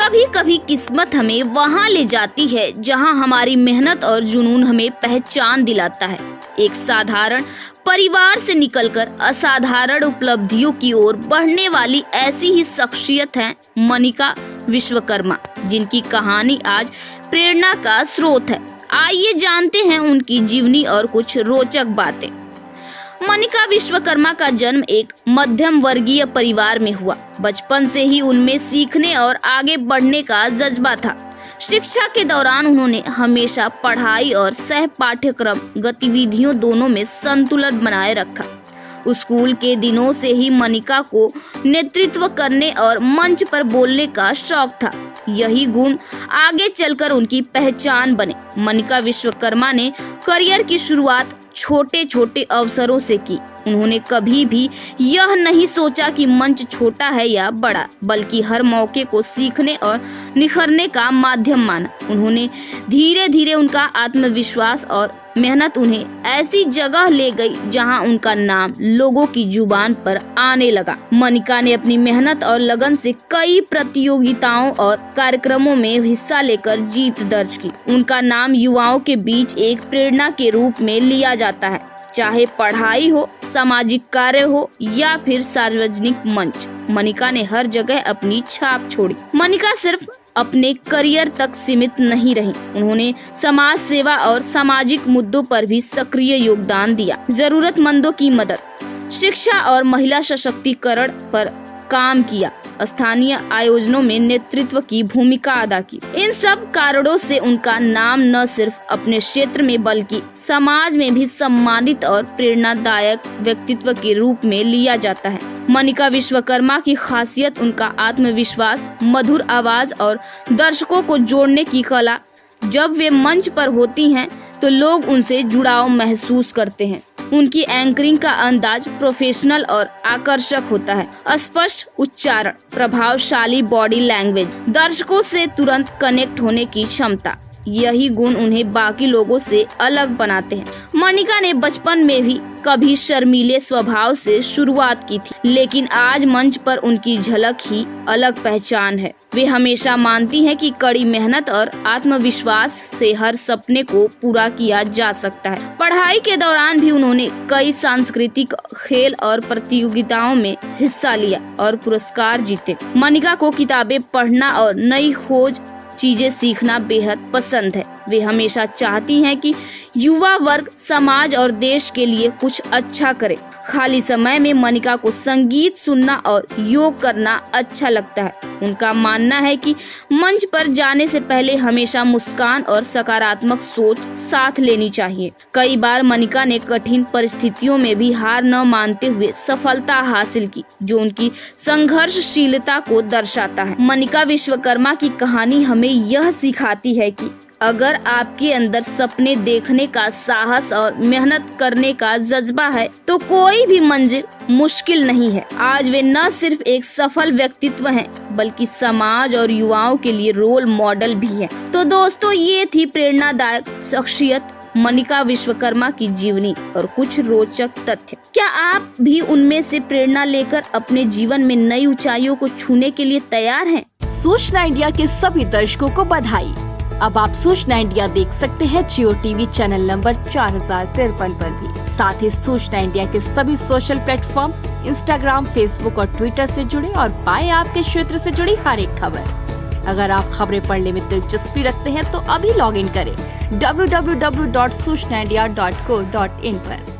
कभी कभी किस्मत हमें वहाँ ले जाती है जहाँ हमारी मेहनत और जुनून हमें पहचान दिलाता है। एक साधारण परिवार से निकलकर असाधारण उपलब्धियों की ओर बढ़ने वाली ऐसी ही शख्सियत है मनिका विश्वकर्मा, जिनकी कहानी आज प्रेरणा का स्रोत है। आइए जानते हैं उनकी जीवनी और कुछ रोचक बातें। मनिका विश्वकर्मा का जन्म एक मध्यम वर्गीय परिवार में हुआ। बचपन से ही उनमें सीखने और आगे बढ़ने का जज्बा था। शिक्षा के दौरान उन्होंने हमेशा पढ़ाई और सह पाठ्यक्रम गतिविधियों दोनों में संतुलन बनाए रखा। स्कूल के दिनों से ही मनिका को नेतृत्व करने और मंच पर बोलने का शौक था। यही गुण आगे चलकर उनकी पहचान बने। मनिका विश्वकर्मा ने करियर की शुरुआत छोटे छोटे अवसरों से की। उन्होंने कभी भी यह नहीं सोचा कि मंच छोटा है या बड़ा, बल्कि हर मौके को सीखने और निखरने का माध्यम माना। उन्होंने धीरे धीरे उनका आत्मविश्वास और मेहनत उन्हें ऐसी जगह ले गई जहां उनका नाम लोगों की जुबान पर आने लगा। मनिका ने अपनी मेहनत और लगन से कई प्रतियोगिताओं और कार्यक्रमों में हिस्सा लेकर जीत दर्ज की। उनका नाम युवाओं के बीच एक प्रेरणा के रूप में लिया जाता है, चाहे पढ़ाई हो, सामाजिक कार्य हो या फिर सार्वजनिक मंच। मनिका ने हर जगह अपनी छाप छोड़ी। मनिका सिर्फ अपने करियर तक सीमित नहीं रही, उन्होंने समाज सेवा और सामाजिक मुद्दों पर भी सक्रिय योगदान दिया। जरूरतमंदों की मदद, शिक्षा और महिला सशक्तिकरण पर काम किया, स्थानीय आयोजनों में नेतृत्व की भूमिका अदा की। इन सब कारणों से उनका नाम न सिर्फ अपने क्षेत्र में बल्कि समाज में भी सम्मानित और प्रेरणादायक व्यक्तित्व के रूप में लिया जाता है। मनिका विश्वकर्मा की खासियत उनका आत्मविश्वास, मधुर आवाज और दर्शकों को जोड़ने की कला। जब वे मंच पर होती हैं तो लोग उनसे जुड़ाव महसूस करते हैं। उनकी एंकरिंग का अंदाज प्रोफेशनल और आकर्षक होता है। स्पष्ट उच्चारण, प्रभावशाली बॉडी लैंग्वेज, दर्शकों से तुरंत कनेक्ट होने की क्षमता, यही गुण उन्हें बाकी लोगों से अलग बनाते हैं। मनिका ने बचपन में भी कभी शर्मीले स्वभाव से शुरुआत की थी, लेकिन आज मंच पर उनकी झलक ही अलग पहचान है। वे हमेशा मानती हैं कि कड़ी मेहनत और आत्मविश्वास से हर सपने को पूरा किया जा सकता है। पढ़ाई के दौरान भी उन्होंने कई सांस्कृतिक खेल और प्रतियोगिताओं में हिस्सा लिया और पुरस्कार जीते। मनिका को किताबें पढ़ना और नई खोज चीजें सीखना बेहद पसंद है। वे हमेशा चाहती हैं कि युवा वर्ग समाज और देश के लिए कुछ अच्छा करे। खाली समय में मनिका को संगीत सुनना और योग करना अच्छा लगता है। उनका मानना है कि मंच पर जाने से पहले हमेशा मुस्कान और सकारात्मक सोच साथ लेनी चाहिए। कई बार मनिका ने कठिन परिस्थितियों में भी हार न मानते हुए सफलता हासिल की, जो उनकी संघर्षशीलता को दर्शाता है। मनिका विश्वकर्मा की कहानी हमें यह सिखाती है कि अगर आपके अंदर सपने देखने का साहस और मेहनत करने का जज्बा है तो कोई भी मंजिल मुश्किल नहीं है। आज वे न सिर्फ एक सफल व्यक्तित्व हैं, बल्कि समाज और युवाओं के लिए रोल मॉडल भी हैं। तो दोस्तों, ये थी प्रेरणादायक शख्सियत मनिका विश्वकर्मा की जीवनी और कुछ रोचक तथ्य। क्या आप भी उनमें से प्रेरणा लेकर अपने जीवन में नई ऊंचाइयों को छूने के लिए तैयार हैं? सूचना इंडिया के सभी दर्शकों को बधाई। अब आप सूचना इंडिया देख सकते हैं जियो टीवी चैनल नंबर 4053 पर भी। साथ ही सूचना इंडिया के सभी सोशल प्लेटफॉर्म इंस्टाग्राम, फेसबुक और ट्विटर से जुड़े और पाएं आपके क्षेत्र से जुड़ी हर एक खबर। अगर आप खबरें पढ़ने में दिलचस्पी रखते हैं तो अभी लॉग इन करें www.सूचनाindia.co.in पर।